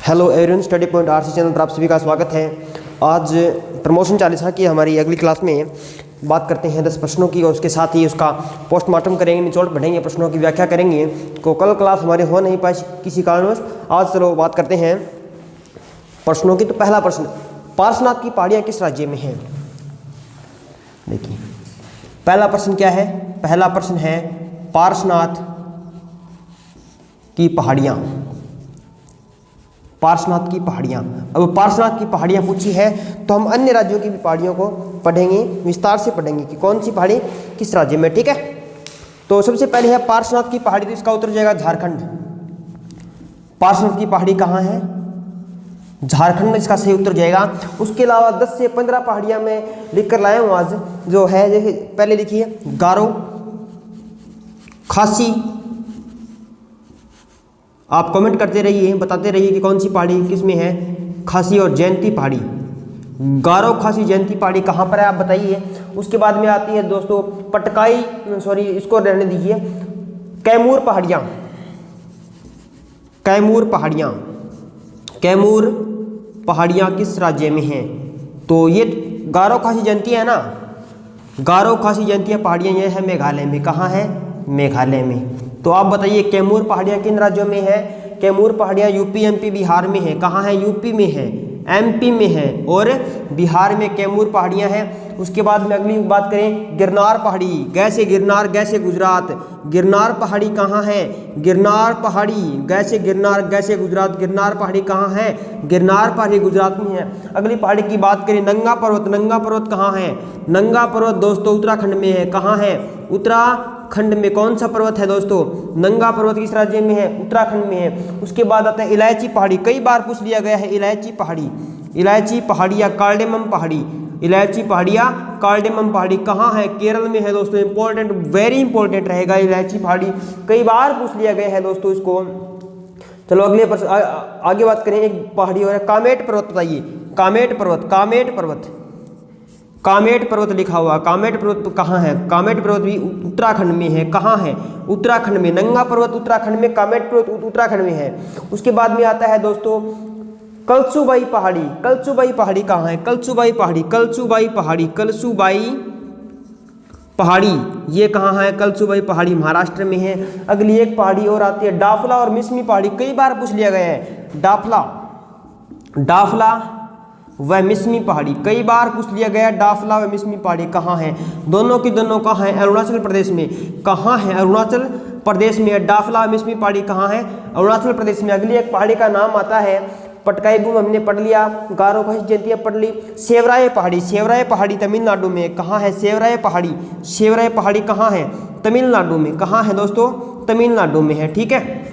Hello everyone, study point RC channel पर आप सभी का स्वागत है। आज प्रमोशन चालीसा की हमारी अगली क्लास में बात करते हैं 10 प्रश्नों की और उसके साथ ही उसका पोस्टमार्टम करेंगे, निचोड़ पढ़ेंगे, प्रश्नों की व्याख्या करेंगे। तो कल क्लास हमारे हो नहीं पाई किसी कारणवश। आज चलो बात करते हैं प्रश्नों की। तो पहला प्रश्न, पार्श्वनाथ की पहाड़ियाँ किस राज्य में हैं? देखिए पहला प्रश्न क्या है। पहला प्रश्न है पार्श्वनाथ की पहाड़ियाँ। पार्श्वनाथ की पहाड़ियाँ। अब पार्श्वनाथ की पहाड़ियाँ पूछी है तो हम अन्य राज्यों की भी पहाड़ियों को पढ़ेंगे, विस्तार से पढ़ेंगे कि कौन सी पहाड़ी किस राज्य में। ठीक है, तो सबसे पहले है पार्श्वनाथ की पहाड़ी। तो इसका उत्तर हो जाएगा झारखंड। पार्श्वनाथ की पहाड़ी कहाँ है? झारखंड में इसका सही उत्तर जाएगा। उसके अलावा 10 से 15 पहाड़ियाँ मैं लिख कर लाया हूँ आज, जो है जैसे पहले लिखिए गारो, खासी। आप कमेंट करते रहिए, बताते रहिए कि कौन सी पहाड़ी किस में है। खासी और जयंती पहाड़ी, गारो, खासी, जयंती पहाड़ी कहाँ पर है आप बताइए। उसके बाद में आती है दोस्तों पटकाई, सॉरी इसको रहने दीजिए, कैमूर पहाड़ियाँ। कैमूर पहाड़ियाँ, कैमूर पहाड़ियाँ किस राज्य में हैं? तो ये गारो, खासी, जयंती है ना। गारो, खासी, जयंती पहाड़ियाँ ये है मेघालय में। कहाँ है? मेघालय में। तो आप बताइए कैमूर पहाड़ियाँ किन राज्यों में है? कैमूर पहाड़ियाँ यूपी, एमपी, बिहार में है। कहाँ है? यूपी में है, एमपी में है और बिहार में कैमूर पहाड़ियाँ हैं। उसके बाद में अगली बात करें गिरनार पहाड़ी। गैसे गिरनार, गैसे गुजरात। गिरनार पहाड़ी कहाँ है? गिरनार पहाड़ी, गैसे गिरनार, गैसे गुजरात। गिरनार पहाड़ी कहाँ है? गिरनार पहाड़ी गुजरात में है। अगली पहाड़ी की बात करें नंगा पर्वत। नंगा पर्वत कहाँ है? नंगा पर्वत दोस्तों उत्तराखंड में है। कहाँ है? उत्तराखंड में। कौन सा पर्वत है दोस्तों? नंगा पर्वत किस राज्य में है? उत्तराखंड में है। उसके बाद आता है इलायची पहाड़ी। कई बार पूछ लिया गया है इलायची पहाड़ी। इलायची पहाड़ी या कार्डेमम पहाड़ी। इलायची पहाड़ी या कार्डेमम पहाड़ी कहाँ है? केरल में है दोस्तों। इंपॉर्टेंट, वेरी इंपॉर्टेंट रहेगा इलायची पहाड़ी, कई बार पूछ लिया गया है दोस्तों इसको। चलो अगले प्रश्न आगे बात करें। एक पहाड़ी और है कामेट पर्वत। बताइए कामेट पर्वत। कामेट पर्वत, कामेट पर्वत लिखा हुआ। कामेट पर्वत कहाँ है? कामेट पर्वत भी उत्तराखंड में है। कहाँ है? उत्तराखंड में। नंगा पर्वत उत्तराखंड में, कामेट पर्वत उत्तराखंड में है। उसके बाद में आता है दोस्तों कलसुबाई पहाड़ी। कलसुबाई पहाड़ी कहाँ है? कलसुबाई पहाड़ी, कलसुबाई पहाड़ी, कलसुबाई पहाड़ी ये कहाँ है? कलसुबाई पहाड़ी महाराष्ट्र में है। अगली एक पहाड़ी और आती है डाफला और मिसमी पहाड़ी। कई बार पूछ लिया गया है डाफला, डाफला व मिसमी पहाड़ी। कई बार पूछ लिया गया डाफला व मिसमी पहाड़ी कहाँ है? दोनों की दोनों कहाँ है? अरुणाचल प्रदेश में। कहाँ है? अरुणाचल प्रदेश में। डाफला मिसमी पहाड़ी कहाँ है? अरुणाचल प्रदेश में। अगली एक पहाड़ी का नाम आता है पटकाई बूम, हमने पढ़ लिया। गारो, खासी, जयंती पढ़ ली। सेवराय पहाड़ी। सेवराय पहाड़ी तमिलनाडु में। कहाँ है? सेवराय पहाड़ी। सेवराय पहाड़ी कहाँ है? तमिलनाडु में। कहाँ है दोस्तों? तमिलनाडु में है। ठीक है,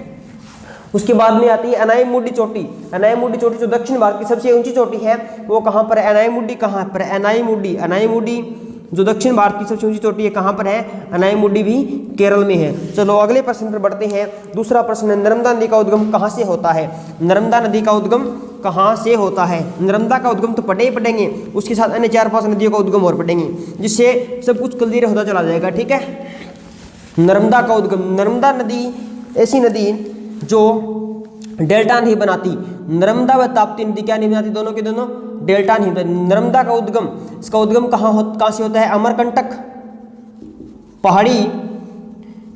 उसके बाद में आती है अनाईमुडी चोटी। अनाईमुडी चोटी जो दक्षिण भारत की सबसे ऊंची चोटी है वो कहाँ पर है? अनाईमुडी कहाँ पर? अनाईमुडी, अनाईमुडी जो दक्षिण भारत की सबसे ऊंची चोटी है कहाँ पर है? अनाईमुडी भी केरल में है। चलो अगले प्रश्न पर बढ़ते हैं। दूसरा प्रश्न है नर्मदा नदी का उद्गम कहाँ से होता है? नर्मदा नदी का उद्गम कहाँ से होता है? नर्मदा का उद्गम तो पढ़े ही पढ़ेंगे, उसके साथ अन्य 4-5 नदियों का उद्गम और पढ़ेंगे, जिससे सब कुछ क्लियर होता चला जाएगा। ठीक है, नर्मदा का उद्गम। नर्मदा नदी ऐसी नदी जो डेल्टा नहीं बनाती। नर्मदा व ताप्ती नदी क्या नहीं बनाती? दोनों के दोनों डेल्टा नहीं बनाती। नर्मदा का उद्गम, इसका उद्गम कहाँ से होता है? अमरकंटक पहाड़ी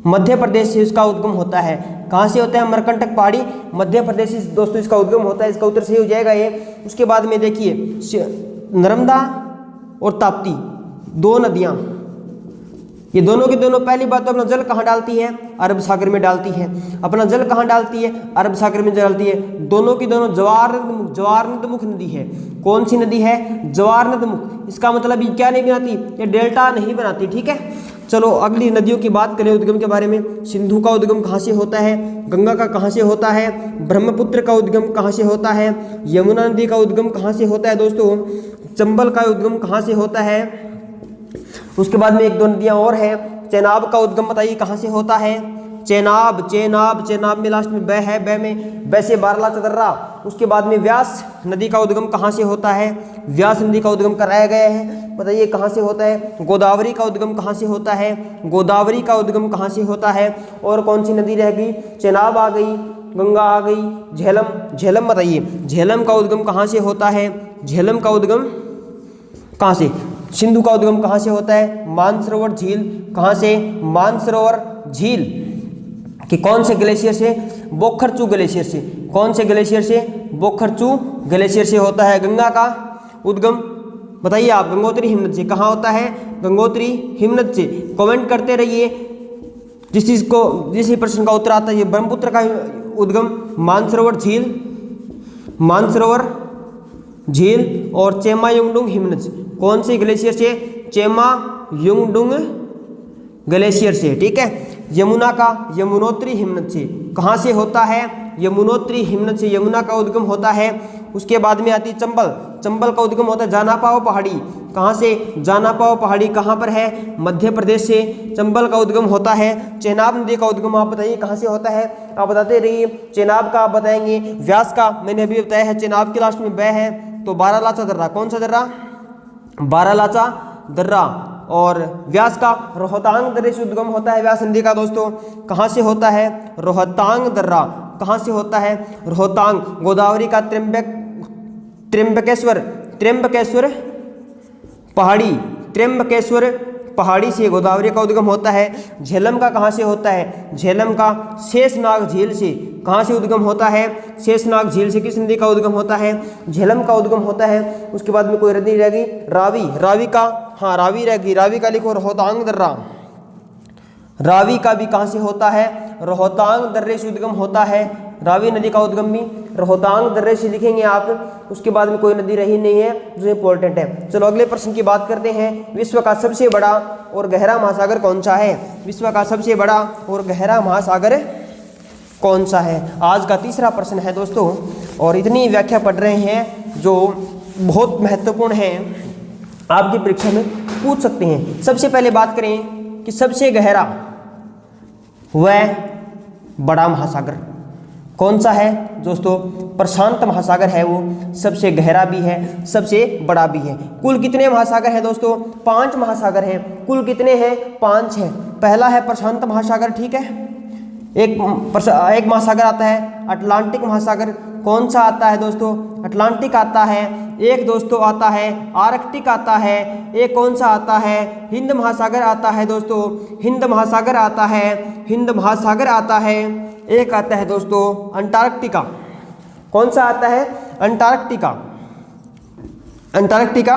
मध्य प्रदेश से इसका उद्गम होता है। कहाँ से होता है? अमरकंटक पहाड़ी मध्य प्रदेश से दोस्तों इसका उद्गम होता है। इसका उत्तर सही हो जाएगा ये। उसके बाद में देखिए नर्मदा और ताप्ती दो नदियाँ, ये दोनों की दोनों पहली बात तो अपना जल कहाँ डालती है? अरब सागर में डालती है। अपना जल कहाँ डालती है? अरब सागर में डालती है। दोनों की दोनों ज्वारनदमुख नदी है। कौन सी नदी है? ज्वारनदमुख। इसका मतलब ये क्या नहीं बनाती? ये डेल्टा नहीं बनाती। ठीक है, चलो अगली नदियों की बात करें उद्गम के बारे में। सिंधु का उद्गम कहाँ से होता है? गंगा का कहाँ से होता है? ब्रह्मपुत्र का उद्गम कहाँ से होता है? यमुना नदी का उद्गम कहाँ से होता है दोस्तों? चंबल का उद्गम कहाँ से होता है? उसके बाद में एक दो नदियाँ और हैं। चेनाब का उद्गम बताइए कहाँ से होता है? चेनाब, चेनाब, चेनाब में लास्ट में ब है, ब में ब से बारला चतर्रा। उसके बाद में व्यास नदी का उद्गम कहाँ से होता है? व्यास नदी का उद्गम कराया गया है, बताइए कहाँ से होता है? गोदावरी का उद्गम कहाँ से होता है? गोदावरी का उद्गम कहाँ से होता है? और कौन सी नदी रह गई? चेनाब आ गई, गंगा आ गई। झेलम, झेलम बताइए झेलम का उद्गम कहाँ से होता है? झेलम का उद्गम कहाँ से? सिंधु का उद्गम कहाँ से होता है? मानसरोवर झील। कहाँ से? मानसरोवर झील कि कौन से ग्लेशियर से? बोखरचू ग्लेशियर से। कौन से ग्लेशियर से? बोखरचू ग्लेशियर से होता है। गंगा का उद्गम बताइए आप, गंगोत्री हिमनद से। कहाँ होता है? गंगोत्री हिमनद से। कमेंट करते रहिए, जिस चीज़ को जिस प्रश्न का उत्तर आता है। ये ब्रह्मपुत्र का उद्गम मानसरोवर झील, मानसरोवर झील और चेमा युंगडुंग हिमनद से। कौन से ग्लेशियर से? चेमा युंगडुंग ग्लेशियर से। ठीक है। यमुना का यमुनोत्री हिमनद से। कहाँ से होता है? यमुनोत्री हिमनद से यमुना का उद्गम होता है। उसके बाद में आती चंबल, चंबल का उद्गम होता है जानापाव पहाड़ी। कहाँ से? जानापाव पहाड़ी कहाँ पर है? मध्य प्रदेश से चंबल का उद्गम होता है। चेनाब नदी का उद्गम आप बताइए कहाँ से होता है? आप बताते रहिए। चेनाब का आप बताएंगे। व्यास का मैंने अभी बताया है, चेनाब के लास्ट में ब है तो बारालाचा दर्रा। कौन सा दर्रा? बारालाचा दर्रा। और व्यास का रोहतांग दर्रे से उद्गम होता है व्यास नदी का दोस्तों। कहाँ से होता है? रोहतांग दर्रा। कहाँ से होता है? रोहतांग। गोदावरी का त्र्यंबकेश्वर, त्र्यंबकेश्वर पहाड़ी, त्र्यंबकेश्वर पहाड़ी से गोदावरी का उद्गम होता है। झेलम का कहाँ से होता है? झेलम का शेषनाग झील से। कहाँ से उद्गम होता है? शेषनाग झील से। किस नदी का उद्गम होता है? झेलम का उद्गम होता है। उसके बाद में कोई नदी रहेगी रावी, रावी का, हाँ रावी रहेगी। रावी का लिखो रोहतांग दर्रा। रावी का भी कहाँ से होता है? रोहतांग दर्रे से उद्गम होता है। रावी नदी का उद्गम भी रोहतांग दर्रे से लिखेंगे आप। उसके बाद में कोई नदी रही नहीं है जो इंपॉर्टेंट है। चलो अगले प्रश्न की बात करते हैं। विश्व का सबसे बड़ा और गहरा महासागर कौन सा है? विश्व का सबसे बड़ा और गहरा महासागर कौन सा है? आज का तीसरा प्रश्न है दोस्तों। और इतनी व्याख्या पढ़ रहे हैं जो बहुत महत्वपूर्ण है, आपकी परीक्षा में पूछ सकते हैं। सबसे पहले बात करें कि सबसे गहरा व बड़ा महासागर कौन सा है दोस्तों? प्रशांत महासागर है, वो सबसे गहरा भी है, सबसे बड़ा भी है। कुल कितने महासागर हैं दोस्तों? 5 महासागर हैं। कुल कितने हैं? 5 हैं। पहला है प्रशांत महासागर, ठीक है। एक महासागर आता है अटलांटिक महासागर। कौन सा आता है दोस्तों? अटलांटिक आता है। एक दोस्तों आता है आर्कटिक आता है। एक कौन सा आता है? हिंद महासागर आता है दोस्तों। हिंद महासागर आता है, हिंद महासागर आता है। एक आता है दोस्तों अंटार्कटिका। कौन सा आता है? अंटार्कटिका, अंटार्कटिका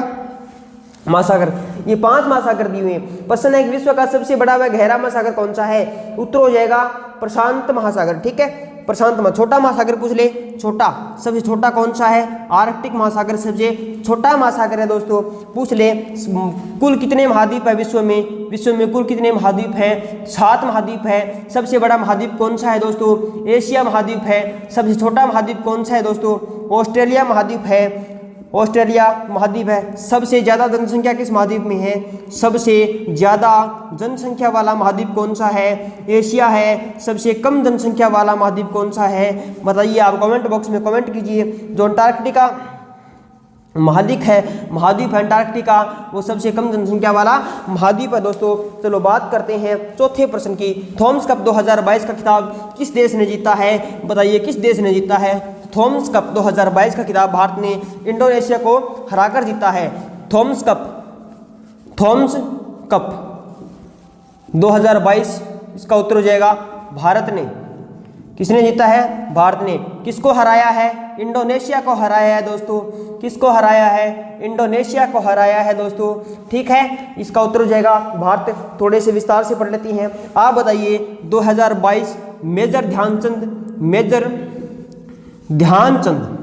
महासागर। ये 5 महासागर दिए हुए हैं। प्रश्न है कि विश्व का सबसे बड़ा व गहरा महासागर कौन सा है? उत्तर हो जाएगा प्रशांत महासागर, ठीक है। प्रशांत छोटा महासागर पूछ ले, छोटा सबसे छोटा कौन सा है? आर्कटिक महासागर सबसे छोटा महासागर है दोस्तों। पूछ ले कुल कितने महाद्वीप है विश्व में? विश्व में कुल कितने महाद्वीप हैं? 7 महाद्वीप है। सबसे बड़ा महाद्वीप कौन सा है दोस्तों? एशिया महाद्वीप है। सबसे छोटा महाद्वीप कौन सा है दोस्तों? ऑस्ट्रेलिया महाद्वीप है। ऑस्ट्रेलिया महाद्वीप है। सबसे ज़्यादा जनसंख्या किस महाद्वीप में है? सबसे ज़्यादा जनसंख्या वाला महाद्वीप कौन सा है? एशिया है। सबसे कम जनसंख्या वाला महाद्वीप कौन सा है? बताइए आप कमेंट बॉक्स में कमेंट कीजिए। जो अंटार्कटिका महाद्वीप है अंटार्कटिका, वो सबसे कम जनसंख्या वाला महाद्वीप है दोस्तों। चलो बात करते हैं चौथे प्रश्न की। थॉमस कप 2022 का खिताब किस देश ने जीता है? बताइए किस देश ने जीता है? थॉमस कप 2022 का खिताब भारत ने इंडोनेशिया को हराकर जीता है। थॉमस कप 2022, इसका उत्तर हो जाएगा भारत ने। किसने जीता है? भारत ने। किसको हराया है? इंडोनेशिया को हराया है दोस्तों। किसको हराया है? इंडोनेशिया को हराया है दोस्तों, ठीक है। इसका उत्तर हो जाएगा भारत। थोड़े से विस्तार से पढ़ लेती हैं। आप बताइए 2022 मेजर ध्यानचंद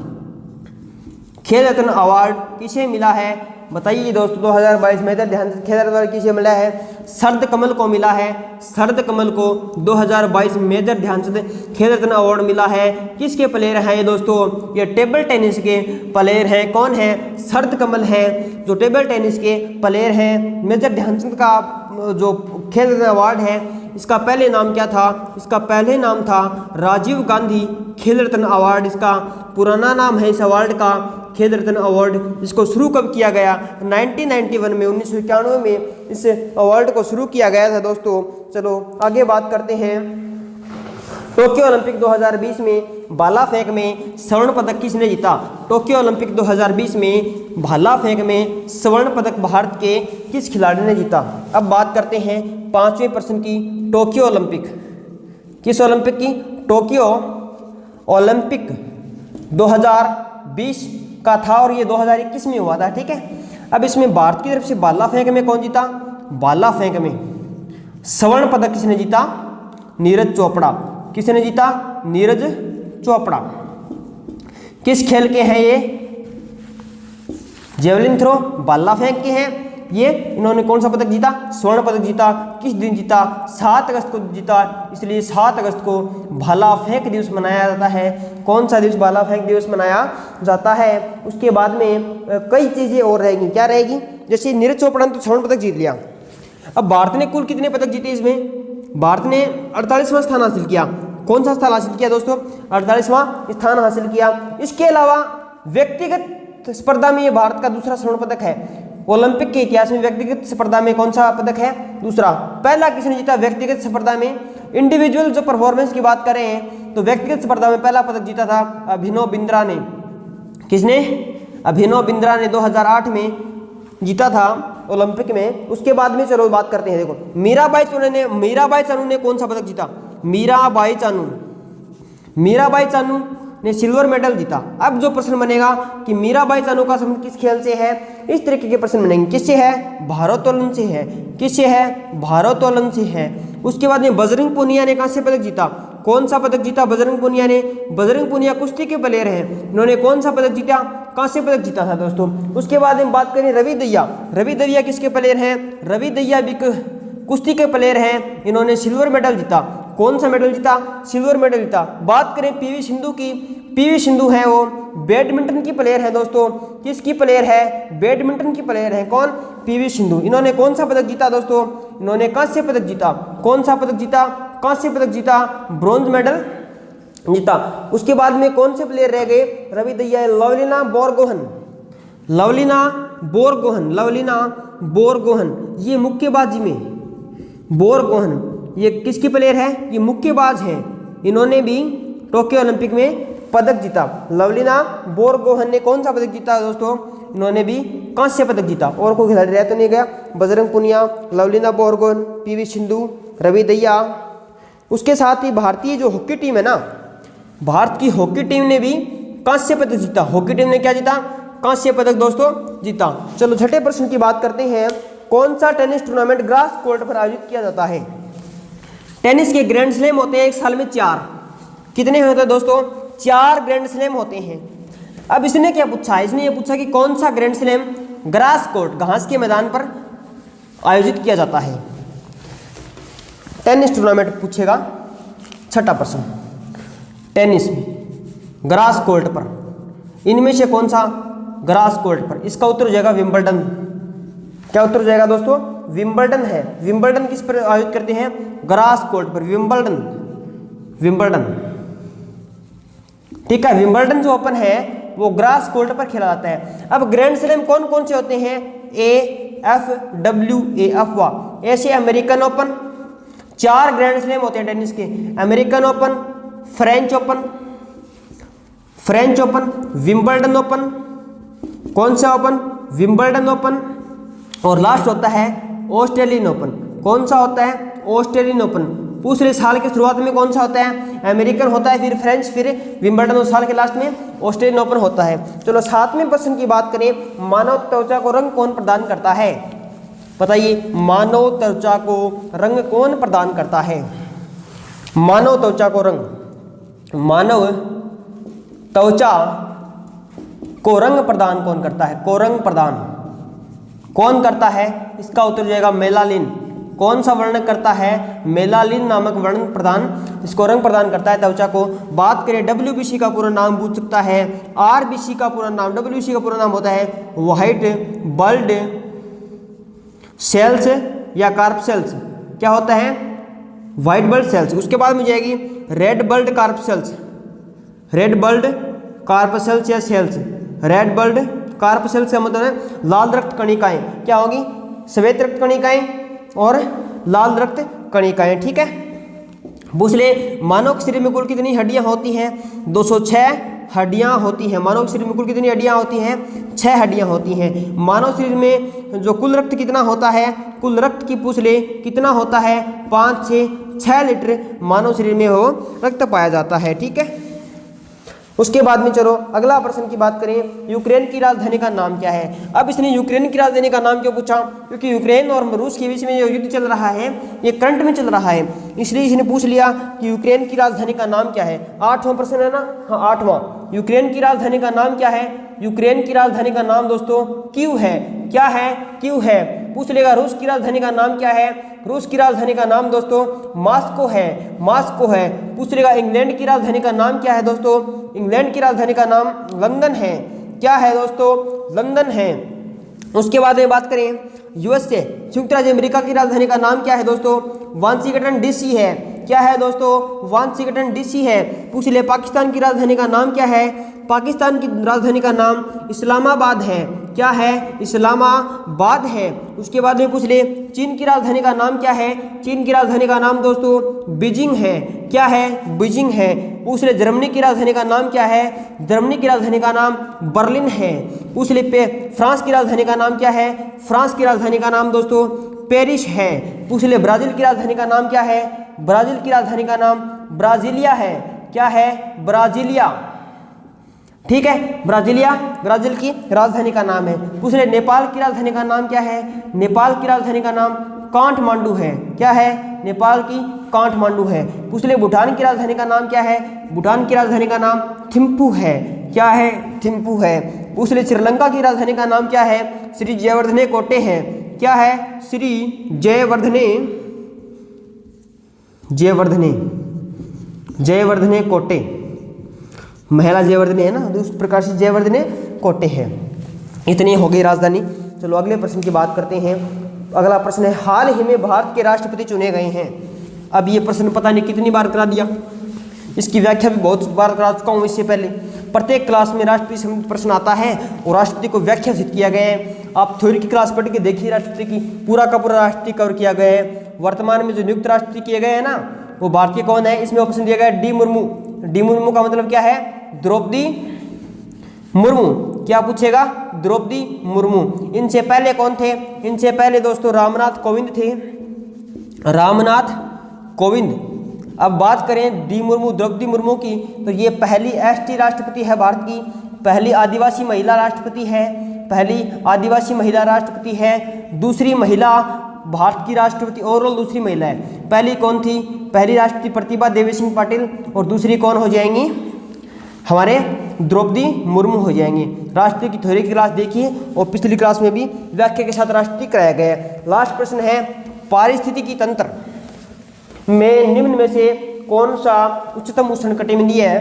खेल रत्न अवार्ड किसे मिला है? बताइए दोस्तों 2022 मेजर ध्यानचंद खेल रत्न अवार्ड किसे मिला है? शरद कमल को मिला है। शरद कमल को 2022 मेजर ध्यानचंद खेल रत्न अवार्ड मिला है। किसके प्लेयर हैं ये दोस्तों? ये टेबल टेनिस के प्लेयर हैं। कौन है? शरद कमल है जो टेबल टेनिस के प्लेयर हैं। मेजर ध्यानचंद का जो खेल रत्न अवार्ड है, इसका पहले नाम क्या था? इसका पहले नाम था राजीव गांधी खेल रत्न अवार्ड। इसका पुराना नाम है इस अवार्ड का खेल रत्न अवार्ड। इसको शुरू कब किया गया? 1991 में, 1991 में इस अवार्ड को शुरू किया गया था दोस्तों। चलो आगे बात करते हैं। टोक्यो ओलंपिक 2020 में भाला फेंक में स्वर्ण पदक किसने जीता? टोक्यो ओलंपिक 2020 में भाला फेंक में स्वर्ण पदक भारत के किस खिलाड़ी ने जीता? अब बात करते हैं 5वें प्रश्न की। टोक्यो ओलंपिक, किस ओलंपिक की? टोक्यो ओलंपिक 2020 का था और ये 2021 में हुआ था, ठीक है। अब इसमें भारत की तरफ से भाला फेंक में कौन जीता? भाला फेंक में स्वर्ण पदक किसने जीता? नीरज चोपड़ा। किसने जीता? नीरज चोपड़ा। किस खेल के हैं ये? जेवलिन थ्रो, भाला फेंक के हैं ये। इन्होंने कौन सा पदक जीता? स्वर्ण पदक जीता। किस दिन जीता? 7 अगस्त को जीता। इसलिए 7 अगस्त को भाला फेंक दिवस मनाया जाता है। कौन सा दिवस भाला फेंक दिवस मनाया जाता है? उसके बाद में कई चीजें और रहेगी। क्या रहेगी? जैसे नीरज चोपड़ा ने तो स्वर्ण पदक जीत लिया। अब भारत ने कुल कितने पदक जीते इसमें? भारत ने 48वां स्थान हासिल किया। कौन सा स्थान हासिल किया दोस्तों? 48वां स्थान हासिल किया। इसके अलावा व्यक्तिगत स्पर्धा में ये भारत का दूसरा स्वर्ण पदक है। ओलंपिक के इतिहास में व्यक्तिगत स्पर्धा में कौन सा पदक है? दूसरा। पहला किसने जीता व्यक्तिगत स्पर्धा में? इंडिविजुअल जो परफॉर्मेंस की बात करें तो व्यक्तिगत स्पर्धा में पहला पदक जीता था अभिनव बिंद्रा ने। किसने? अभिनव बिंद्रा ने 2008 में जीता था ओलंपिक में। उसके बाद में चलो बात करते हैं। देखो मीराबाई चानू ने कौन सा पदक जीता? मीराबाई चानू ने सिल्वर मेडल जीता। अब जो प्रश्न बनेगा कि मीराबाई चानू का संबंध किस खेल से है, इस तरीके के प्रश्न बनेंगे। किससे है? भारोत्तोलन से है। किससे है? भारोत्तोलन से है। उसके बाद में बजरंग पूनिया ने कांस्य पदक जीता। कौन सा पदक जीता बजरंग पूनिया ने? बजरंग पूनिया कुश्ती के प्लेयर हैं। इन्होंने कौन सा पदक जीता? कांस्य पदक जीता था दोस्तों। उसके बाद में बात करें रवि दहिया किसके प्लेयर हैं? रवि दहिया भी कुश्ती के प्लेयर हैं। इन्होंने सिल्वर मेडल जीता। कौन सा मेडल जीता? सिल्वर मेडल जीता। बात करें पीवी सिंधु की, पीवी सिंधु है वो बैडमिंटन की प्लेयर है दोस्तों। किसकी प्लेयर है? बैडमिंटन की प्लेयर है। कौन? पीवी सिंधु। इन्होंने कौन सा पदक जीता दोस्तों? इन्होंने कांस्य पदक जीता। कौन सा पदक जीता? कांस्य पदक जीता, ब्रॉन्ज मेडल जीता। उसके बाद में कौन से प्लेयर रह गए? रवि दहिया, लवलीना बोरगोहन ये मुक्केबाजी में, बोरगोहन ये किसकी प्लेयर है? ये मुक्केबाज है। इन्होंने भी टोक्यो ओलंपिक में पदक जीता। लवलीना बोरगोहन ने कौन सा पदक जीता दोस्तों? इन्होंने भी कांस्य पदक जीता। और कोई खिलाड़ी रह तो नहीं गया? बजरंग पूनिया, लवलीना बोरगोहन, पीवी सिंधु, रवि दहिया। उसके साथ ही भारतीय जो हॉकी टीम है ना, भारत की हॉकी टीम ने भी कांस्य पदक जीता। हॉकी टीम ने क्या जीता? कांस्य पदक दोस्तों जीता। चलो छठे प्रश्न की बात करते हैं। कौन सा टेनिस टूर्नामेंट ग्रास कोर्ट पर आयोजित किया जाता है? टेनिस के ग्रैंड स्लैम होते हैं एक साल में 4। कितने होते हैं दोस्तों? 4 ग्रैंड स्लैम होते हैं। अब इसने क्या पूछा? इसने ये पूछा कि कौन सा ग्रैंड स्लैम ग्रास कोर्ट, घास के मैदान पर आयोजित किया जाता है। टेनिस टूर्नामेंट पूछेगा। छठा प्रश्न, टेनिस में ग्रास कोर्ट पर, इनमें से कौन सा ग्रास कोर्ट पर? इसका उत्तर हो जाएगा विंबलडन। क्या उत्तर हो जाएगा दोस्तों? विंबलडन है। विंबलडन किस पर आयोजित करते हैं? ग्रास कोर्ट पर। विंबलडन ठीक है। विंबलडन जो ओपन है वो ग्रास कोर्ट पर खेला जाता है। अब ग्रैंड स्लैम कौन कौन से होते हैं? AFWA ऐसे अमेरिकन ओपन, 4 ग्रैंड स्लैम होते हैं टेनिस के। American open, French open, Wimbledon open. कौन सा ओपन? Wimbledon open. और लास्ट होता है ऑस्ट्रेलियन ओपन। कौन सा होता है? Australian open. दूसरे साल के शुरुआत में कौन सा होता है? अमेरिकन होता है, फिर फ्रेंच, फिर विंबलडन, और साल के लास्ट में ऑस्ट्रेलियन ओपन होता है। चलो 7वें प्रश्न की बात करें। मानव त्वचा को रंग कौन प्रदान करता है? बताइए, मानव त्वचा को रंग कौन प्रदान करता है? मानव त्वचा को रंग, मानव त्वचा को रंग प्रदान कौन करता है? कोरंग प्रदान कौन करता है? इसका उत्तर हो जाएगा मेलानिन। कौन सा वर्ण करता है? मेलानिन नामक वर्ण प्रदान, इसको रंग प्रदान करता है त्वचा को। बात करें WBC का पूरा नाम पूछ सकता है। RBC का पूरा नाम, WBC का पूरा नाम होता है व्हाइट ब्लड सेल्स या कार्प सेल्स। क्या होता है? White blood cells. उसके बाद में जाएगी red blood corpuscles, red blood corpuscles या cells. Red blood corpuscles का मतलब है लाल रक्त कणिकाएं। क्या होगी? श्वेत रक्त कणिकाएं और लाल रक्त कणिकाएं। ठीक है। पूछ ले मानव के शरीर में कुल कितनी हड्डियां होती हैं? 206 हड्डियां होती हैं। मानव शरीर में कुल कितनी हड्डियां होती हैं? 6 हड्डियां होती हैं। मानव शरीर में जो कुल रक्त कितना होता है? कुल रक्त की पूछ ले कितना होता है? 5 से 6 लीटर मानव शरीर में हो रक्त पाया जाता है। ठीक है, उसके बाद में चलो अगला प्रश्न की बात करें। यूक्रेन की राजधानी का नाम क्या है? अब इसने यूक्रेन की राजधानी का नाम क्यों पूछा? क्योंकि यूक्रेन और रूस के बीच में जो युद्ध चल रहा है ये करंट में चल रहा है, इसलिए इसने पूछ लिया कि यूक्रेन की राजधानी का नाम क्या है। 8वां प्रश्न है ना? हाँ 8वां। यूक्रेन की राजधानी का नाम क्या है? यूक्रेन की राजधानी का नाम दोस्तों कीव है। क्या है? कीव है। पूछ लेगा रूस की राजधानी का नाम क्या है? रूस की राजधानी का नाम दोस्तों मॉस्को है। मॉस्को है। पूछ लेगा इंग्लैंड की राजधानी का नाम क्या है दोस्तों? इंग्लैंड की राजधानी का नाम लंदन है। क्या है दोस्तों? लंदन है। उसके बाद में बात करें यूएसए संयुक्त राज्य अमेरिका की राजधानी का नाम क्या है दोस्तों? वाशिंगटन डीसी है। क्या है दोस्तों? वाशिंगटन डीसी है। पूछ ले पाकिस्तान की राजधानी का नाम क्या है? पाकिस्तान की राजधानी का नाम इस्लामाबाद है। क्या है? इस्लामाबाद है। उसके बाद में पूछ ले चीन की राजधानी का नाम क्या है? चीन की राजधानी का नाम दोस्तों बीजिंग है। क्या है? बीजिंग है। पूछ ले जर्मनी की राजधानी का नाम क्या है? जर्मनी की राजधानी का नाम बर्लिन है। पूछ ले फ्रांस की राजधानी का नाम क्या है? फ्रांस की राजधानी का नाम दोस्तों पेरिस है। पूछ ले ब्राजील की राजधानी का नाम क्या है? ब्राजील की राजधानी का नाम ब्राजीलिया है। क्या है? ब्राजीलिया। ठीक है, ब्राजीलिया ब्राजील की राजधानी का नाम है। पूछ ले नेपाल की राजधानी का नाम क्या है? नेपाल की राजधानी का नाम काठमांडू है। क्या है? नेपाल की काठमांडू है। पूछ ले भूटान की राजधानी का नाम क्या है? भूटान की राजधानी का नाम थिम्पू है। क्या है? थिम्पू है। पूछ ले श्रीलंका की राजधानी का नाम क्या है? श्री जयवर्धने कोटे है। क्या है? श्री जयवर्धने जयवर्धने कोटे। महिला जयवर्धने है ना, उस प्रकार से जयवर्धने कोटे है। इतनी हो गई राजधानी। चलो अगले प्रश्न की बात करते हैं। अगला प्रश्न है हाल ही में भारत के राष्ट्रपति चुने गए हैं। अब ये प्रश्न पता नहीं कितनी बार करा दिया, इसकी व्याख्या भी बहुत बार करा चुका हूँ इससे पहले। प्रत्येक क्लास में राष्ट्रपति संबंधित प्रश्न आता है और राष्ट्रपति को व्याख्या सिद्ध किया गया है। आप थ्योरी की क्लास पढ़ के देखिए, राष्ट्रपति की पूरा का पूरा राष्ट्रपति कवर किया गया है। वर्तमान में जो नियुक्त राष्ट्रपति किए गए हैं ना, वो भारतीय कौन है? इसमें ऑप्शन दिया गया है डी मुर्मू। डी मुर्मू का मतलब क्या है? द्रौपदी मुर्मू। क्या पूछेगा? द्रौपदी मुर्मू। इनसे पहले कौन थे? इनसे पहले दोस्तों रामनाथ कोविंद थे। रामनाथ कोविंद। अब बात करें डी मुर्मू द्रौपदी मुर्मू की, तो ये पहली एसटी राष्ट्रपति है भारत की, पहली आदिवासी महिला राष्ट्रपति है, पहली आदिवासी महिला राष्ट्रपति है, दूसरी महिला भारत की राष्ट्रपति ओवरऑल दूसरी महिला है। पहली कौन थी? पहली राष्ट्रपति प्रतिभा देवी सिंह पाटिल और दूसरी कौन हो जाएंगी? हमारे द्रौपदी मुर्मू हो जाएंगे। राष्ट्रपति की थ्योरी की क्लास देखिए और पिछली क्लास में भी व्याख्या के साथ राष्ट्रपति कराया गया है। लास्ट प्रश्न है पारिस्थितिकी तंत्र में निम्न में से कौन सा उच्चतम उष्णकटिबंधीय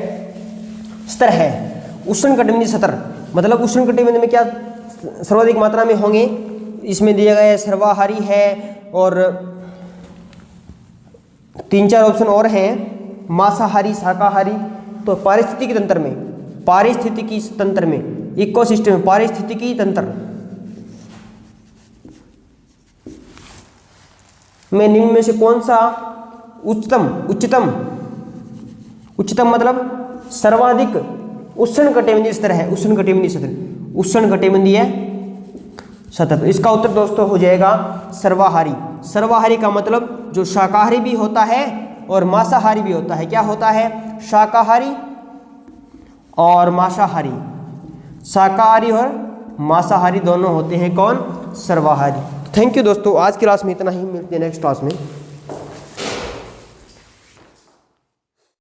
स्तर है? उष्णकटिबंधीय स्तर मतलब उष्णकटिबंध में क्या सर्वाधिक मात्रा में होंगे? इसमें दिया गया है सर्वाहारी है और 3-4 ऑप्शन और हैं, मांसाहारी, शाकाहारी। तो पारिस्थितिकी तंत्र में इकोसिस्टम पारिस्थितिकी तंत्र में निम्न में से कौन सा उच्चतम मतलब सर्वाधिक उष्णकटिबंधीय स्तर है? उष्णकटिबंधीय सतह। तो इसका उत्तर दोस्तों हो जाएगा सर्वाहारी। सर्वाहारी का मतलब जो शाकाहारी भी होता है और मांसाहारी भी होता है। क्या होता है? शाकाहारी और मांसाहारी। शाकाहारी और मांसाहारी दोनों होते हैं कौन? सर्वाहारी। थैंक यू दोस्तों, आज की क्लास में इतना ही, मिलते हैं नेक्स्ट क्लास में।